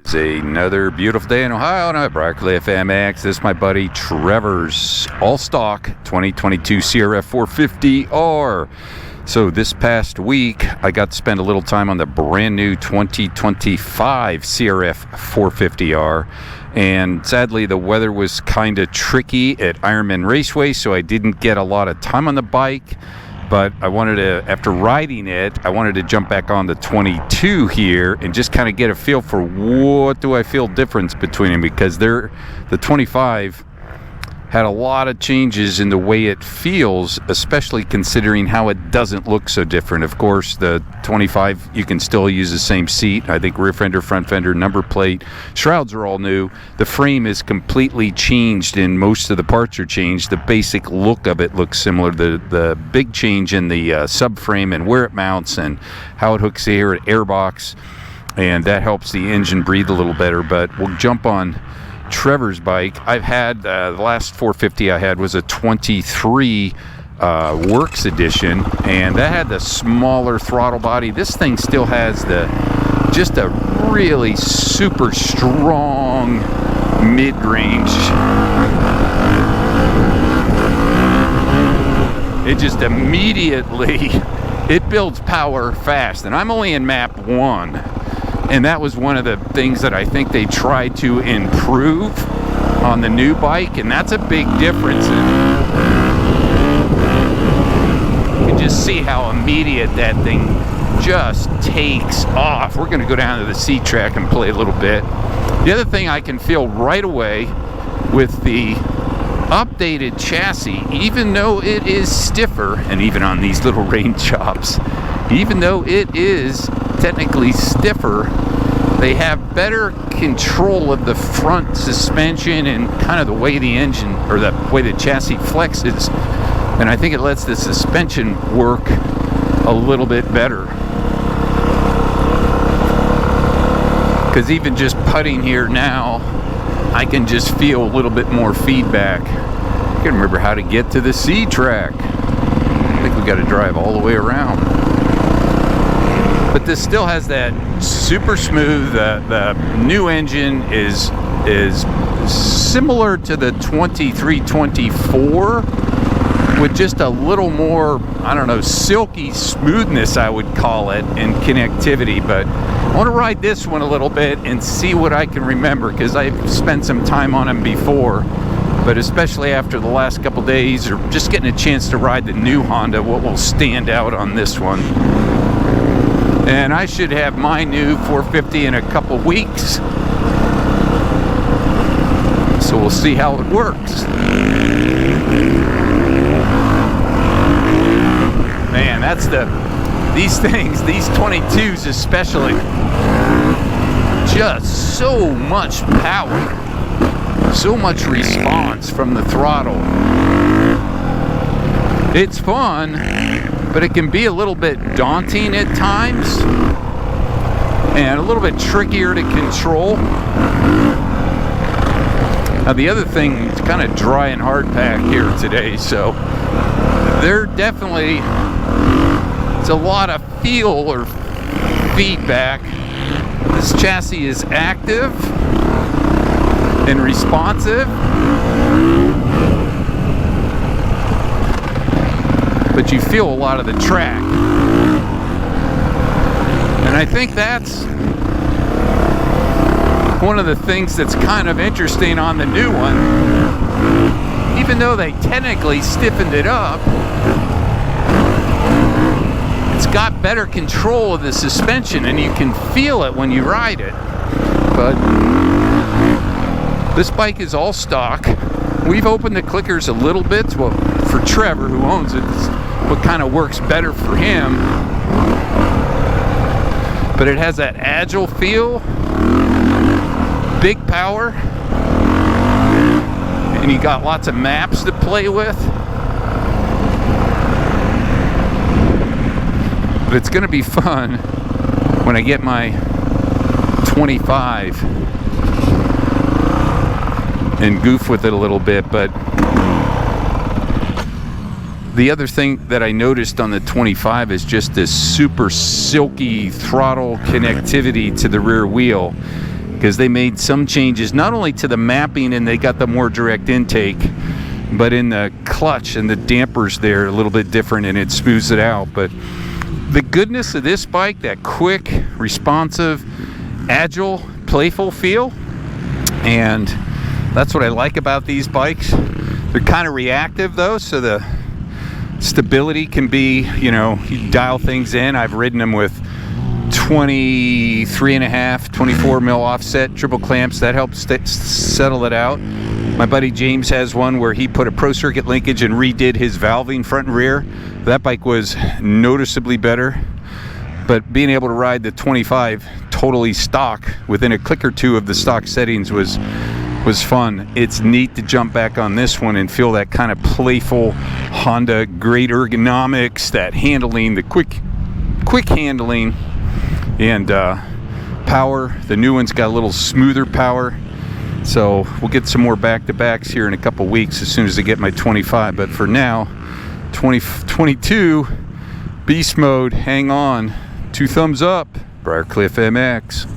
It's another beautiful day in Ohio, and I'm at Briarcliff MX. This is my buddy Trevor's all-stock 2022 CRF450R. So this past week, I got to spend a little time on the brand new 2025 CRF450R. And sadly, the weather was kind of tricky at Ironman Raceway, so I didn't get a lot of time on the bike. But I wanted to, after riding it, I wanted to jump back on the 22 here and just kind of get a feel for what do I feel difference between them, because the 25 had a lot of changes in the way it feels, especially considering how it doesn't look so different. Of course, the 25, you can still use the same seat. I think rear fender, front fender, number plate, shrouds are all new. The frame is completely changed and most of the parts are changed. The basic look of it looks similar. The big change in the subframe and where it mounts and how it hooks here at airbox, and that helps the engine breathe a little better. But we'll jump on Trevor's bike. I've had the last 450 I had was a 23 Works edition, and that had the smaller throttle body. This thing still has just a really super strong mid-range. It just immediately, it builds power fast, and I'm only in map 1. And that was one of the things that I think they tried to improve on the new bike, and that's a big difference. You can just see how immediate that thing just takes off. We're going to go down to the C-track and play a little bit. The other thing I can feel right away with the updated chassis, even though it is stiffer, and even on these little rain chops, even though it is technically stiffer, they have better control of the front suspension and kind of the way the engine or the way the chassis flexes, and I think it lets the suspension work a little bit better, because even just putting here now, I can just feel a little bit more feedback. I can remember how to get to the C-track. I think we got to drive all the way around. But this still has that super smooth, the new engine is similar to the 2324 with just a little more, I don't know, silky smoothness, I would call it, and connectivity. But I want to ride this one a little bit and see what I can remember, because I've spent some time on them before, but especially after the last couple days or just getting a chance to ride the new Honda, what will stand out on this one. And I should have my new 450 in a couple weeks, so we'll see how it works. Man, that's these things, these 22s especially, just so much power, so much response from the throttle. It's fun, but it can be a little bit daunting at times and a little bit trickier to control. Now the other thing, it's kind of dry and hard pack here today, so there definitely, it's a lot of feel or feedback. This chassis is active and responsive, but you feel a lot of the track. And I think that's one of the things that's kind of interesting on the new one. Even though they technically stiffened it up, it's got better control of the suspension, and you can feel it when you ride it. But this bike is all stock. We've opened the clickers a little bit. Well, for Trevor, who owns it, what kind of works better for him. But it has that agile feel, big power, and you got lots of maps to play with. But it's going to be fun when I get my 25 and goof with it a little bit. But the other thing that I noticed on the 25 is just this super silky throttle connectivity to the rear wheel. because they made some changes, not only to the mapping and they got the more direct intake, but in the clutch and the dampers there a little bit different, and it smooths it out. But the goodness of this bike, that quick, responsive, agile, playful feel, and that's what I like about these bikes. They're kind of reactive though, so the stability can be, you dial things in. I've ridden them with 23.5, 24 mil offset triple clamps. That helps settle it out. My buddy James has one where he put a pro circuit linkage and redid his valving front and rear. That bike was noticeably better, but being able to ride the 25 totally stock within a click or two of the stock settings was fun. It's neat to jump back on this one and feel that kind of playful Honda, great ergonomics, that handling, the quick handling, and power. The new one's got a little smoother power. So we'll get some more back-to-backs here in a couple weeks as soon as I get my 25. But for now, 2022 beast mode. Hang on. 2 thumbs up. Briarcliff MX.